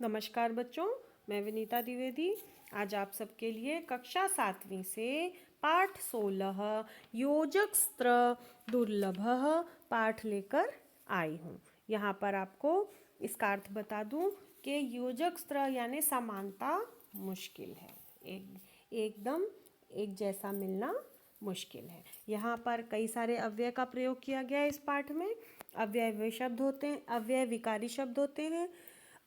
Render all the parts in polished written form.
नमस्कार बच्चों, मैं विनीता द्विवेदी आज आप सबके लिए कक्षा 7वीं से पाठ 16 योजक स्त्र दुर्लभः पाठ लेकर आई हूँ। यहाँ पर आपको इसका अर्थ बता दूँ कि योजक स्त्र यानी समानता मुश्किल है, एकदम एक जैसा मिलना मुश्किल है। यहाँ पर कई सारे अव्यय का प्रयोग किया गया है। इस पाठ में अव्यय वे शब्द होते हैं, अव्यय विकारी शब्द होते हैं,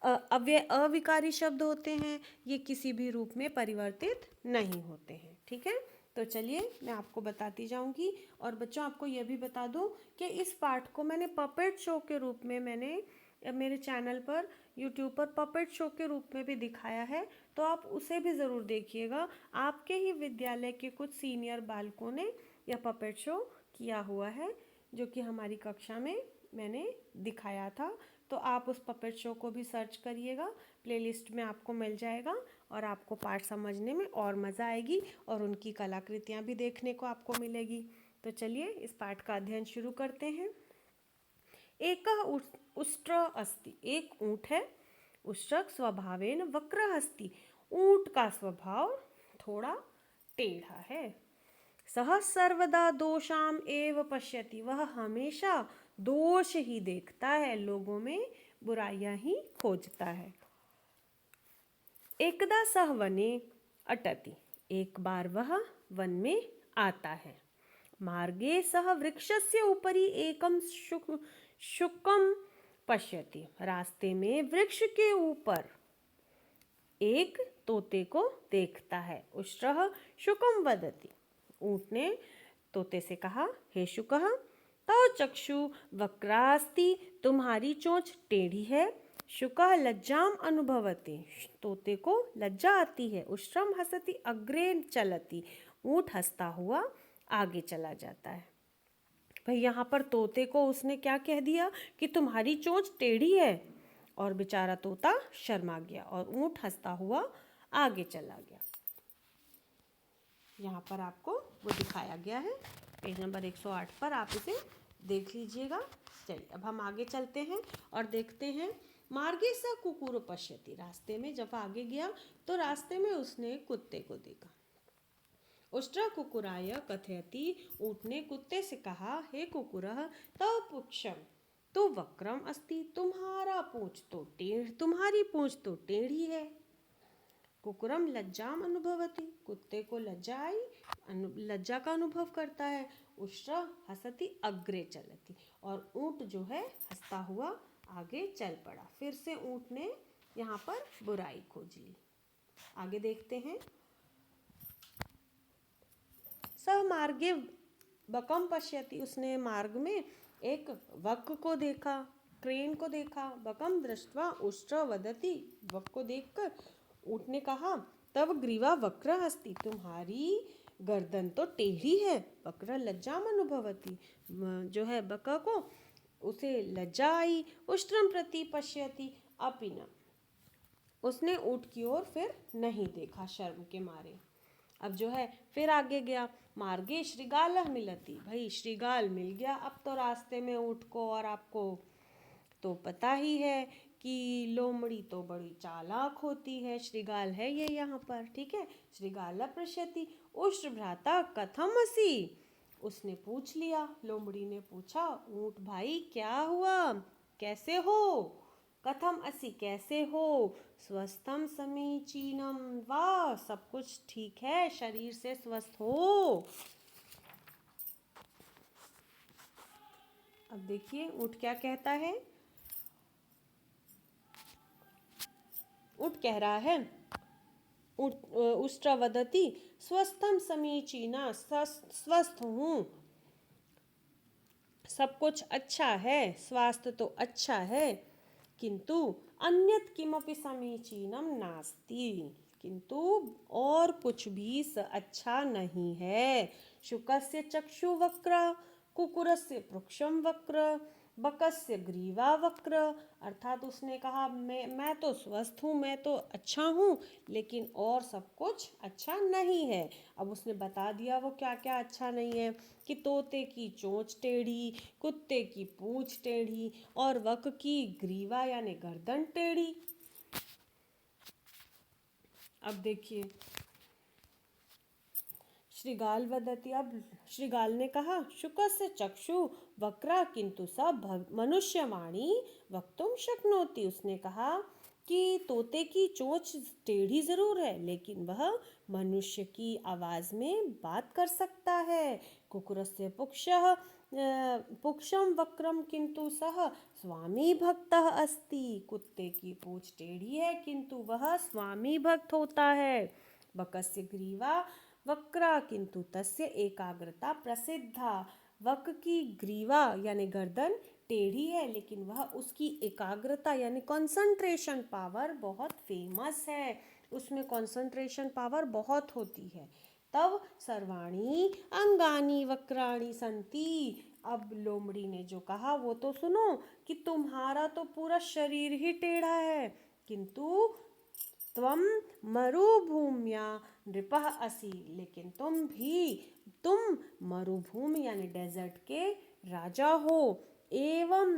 अव्यय अविकारी शब्द होते हैं। ये किसी भी रूप में परिवर्तित नहीं होते हैं। ठीक है, तो चलिए मैं आपको बताती जाऊंगी। और बच्चों आपको यह भी बता दूं कि इस पाठ को मैंने पपेट शो के रूप में मैंने मेरे चैनल पर यूट्यूब पर पपेट शो के रूप में भी दिखाया है, तो आप उसे भी ज़रूर देखिएगा। आपके ही विद्यालय के कुछ सीनियर बालकों ने यह पपेट शो किया हुआ है, जो कि हमारी कक्षा में मैंने दिखाया था। तो आप उस पपेट शो को भी सर्च करिएगा, प्लेलिस्ट में आपको मिल जाएगा और आपको पाठ समझने में और मज़ा आएगी और उनकी कलाकृतियाँ भी देखने को आपको मिलेगी। तो चलिए इस पाठ का अध्ययन शुरू करते हैं। एकः उष्ट्र अस्ति, एक ऊँट है। उष्ट्रक स्वभावेन वक्रः अस्ति, ऊँट का स्वभाव थोड़ा टेढ़ा है। सह सर्वदा दोषाम एव पश्यति, वह हमेशा दोष ही देखता है, लोगों में बुराइयां ही खोजता है। एकदा सह वने अटति, एक बार वह वन में आता है। मार्गे सह वृक्षस्य उपरि एकम शुकम पश्यति, रास्ते में वृक्ष के ऊपर एक तोते को देखता है। उष्ट्रः शुकम वदति, ऊँट ने तोते से कहा, हे शुकः तव चक्षु वक्रास्ति, तुम्हारी चोंच टेढ़ी है। शुकः लज्जाम अनुभवति, तोते को लज्जा आती है। उष्ट्रम हसति अग्रे चलति, ऊँट हंसता हुआ आगे चला जाता है। भाई यहाँ पर तोते को उसने क्या कह दिया कि तुम्हारी चोंच टेढ़ी है, और बेचारा तोता शर्मा गया और ऊँट हंसता हुआ आगे चला गया। यहाँ पर आपको वो दिखाया गया है, पेज नंबर 108 पर आप इसे देख लीजिएगा। चलिए अब हम आगे चलते हैं और देखते हैं। मार्गे स कुकुर पश्यति, रास्ते में जब आगे गया तो रास्ते में उसने कुत्ते को देखा। उष्ट्र कुकुराय कथयति, ऊँट ने कुत्ते से कहा, हे कुकुरः तव पुच्छम तो वक्रम अस्ति, तुम्हारी पूंछ तो टेढ़ी है। कुकुरम लज्जाम अनुभवति, कुत्ते को लज्जा आई, लज्जा का अनुभव करता है। उष्ट्र हसति अग्रे चलति, और ऊँट जो है हंसता हुआ आगे चल पड़ा। फिर से ऊँट ने यहाँ पर बुराई खोज ली। आगे देखते हैं। सह मार्गे बकम पश्यति, उसने मार्ग में एक वक को देखा, ट्रेन को देखा। बकम दृष्ट्वा उष्ट्र वदति, वक को देखकर ऊँट ने कहा, तब ग्रीवा वक्र अस्ति, तुम्हारी गर्दन तो टेढ़ी है। वक्र लज्जाम अनुभवति, जो है बका को उसे लज्जा आई। उष्ट्रम प्रति पश्यति अपि न, उसने ऊँट की ओर फिर नहीं देखा शर्म के मारे। अब जो है फिर आगे गया। मार्गे श्रृगालः मिलति, भाई श्रृगाल मिल गया अब तो रास्ते में ऊँट को। और आपको तो पता ही है कि लोमड़ी तो बड़ी चालाक होती है, श्रृगाल है ये यहाँ पर। ठीक है, श्रृगाल पश्यति उष्ट्र भ्राता कथम असि, उसने पूछ लिया, लोमड़ी ने पूछा, ऊँट भाई क्या हुआ, कैसे हो। कथम असि, कैसे हो। स्वस्थम समीचीनम, वाह सब कुछ ठीक है, शरीर से स्वस्थ हो। अब देखिए ऊँट क्या कहता है। ऊँट कह रहा है, उष्ट्र वदति स्वस्थम समीचीना, स्वस्थ हूँ, सब कुछ अच्छा है, स्वास्थ्य तो अच्छा है। किंतु अन्यत किमपि समीचीनम नास्ति, किंतु और कुछ भी अच्छा नहीं है। शुकस्य चक्षु वक्र, कुकुरस्य पृक्षम वक्र, बकस्य ग्रीवा वक्र, अर्थात उसने कहा मैं तो स्वस्थ हूँ, मैं तो अच्छा हूँ, लेकिन और सब कुछ अच्छा नहीं है। अब उसने बता दिया वो क्या क्या अच्छा नहीं है, कि तोते की चोंच टेढ़ी, कुत्ते की पूंछ टेढ़ी और वक की ग्रीवा यानी गर्दन टेढ़ी। अब देखिए, श्रीगाल वदति, अब श्रीगाल ने कहा, शुकस्य चक्षु वक्रा किंतु स मनुष्यवाणी वक्तुम शक्नोति। उसने कहा कि तोते की चोंच टेढ़ी जरूर है लेकिन वह मनुष्य की आवाज में बात कर सकता है। कुकुरस्य पुक्षम वक्रम किंतु सह स्वामी भक्तः अस्ति। कुत्ते की पूंछ टेढ़ी है किंतु वह स्वामी भक्त होता है। बकस्य ग्रीवा वक्रा किंतु तस्य एकाग्रता प्रसिद्धा। वक की ग्रीवा यानी गर्दन टेढ़ी है लेकिन वह उसकी एकाग्रता यानी कंसंट्रेशन पावर बहुत फेमस है, उसमें कंसंट्रेशन पावर बहुत होती है। तब सर्वाणी अंगानी वक्राणी संति। अब लोमड़ी ने जो कहा वो तो सुनो कि तुम्हारा तो पूरा शरीर ही टेढ़ा है किंतु त्वम मरुभूम्या नृपः असि, लेकिन तुम मरुभूमि यानी डेजर्ट के राजा हो। एवं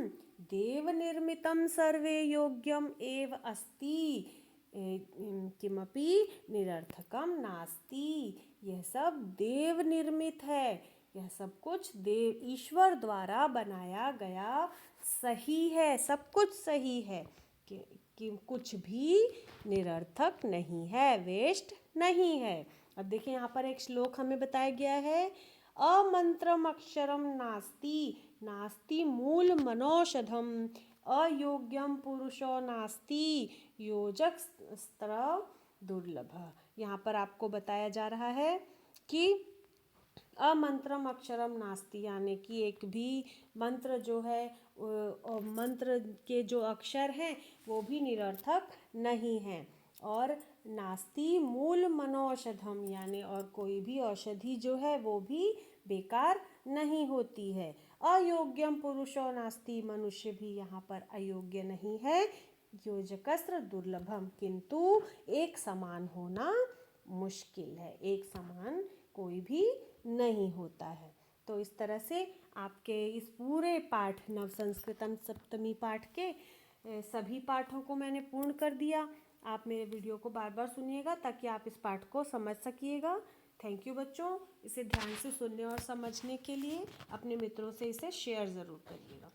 देव निर्मितम सर्वे योग्यम एव अस्ति किमपि निरर्थकम नास्ति। यह सब देव निर्मित है, यह सब कुछ देव ईश्वर द्वारा बनाया गया सही है, सब कुछ सही है कि कुछ भी निरर्थक नहीं है, वेस्ट नहीं है। अब देखिए यहाँ पर एक श्लोक हमें बताया गया है, अमंत्रम अक्षरम नास्ति नास्ति मूल मनौषधम अयोग्यम पुरुषो नास्ति योजक स्त्र दुर्लभ। यहाँ पर आपको बताया जा रहा है कि अमंत्रम अक्षरम नास्ति यानी कि एक भी मंत्र जो है और मंत्र के जो अक्षर हैं वो भी निरर्थक नहीं हैं। और नास्ति मूल मनौषधम यानी और कोई भी औषधि जो है वो भी बेकार नहीं होती है। अयोग्यम पुरुषो नास्ति, मनुष्य भी यहाँ पर अयोग्य नहीं है। योजकस्त्र दुर्लभम, किंतु एक समान होना मुश्किल है, एक समान कोई भी नहीं होता है। तो इस तरह से आपके इस पूरे पाठ नव संस्कृतम सप्तमी पाठ के सभी पाठों को मैंने पूर्ण कर दिया। आप मेरे वीडियो को बार बार सुनिएगा ताकि आप इस पाठ को समझ सकिएगा। थैंक यू बच्चों, इसे ध्यान से सुनने और समझने के लिए। अपने मित्रों से इसे शेयर ज़रूर करिएगा।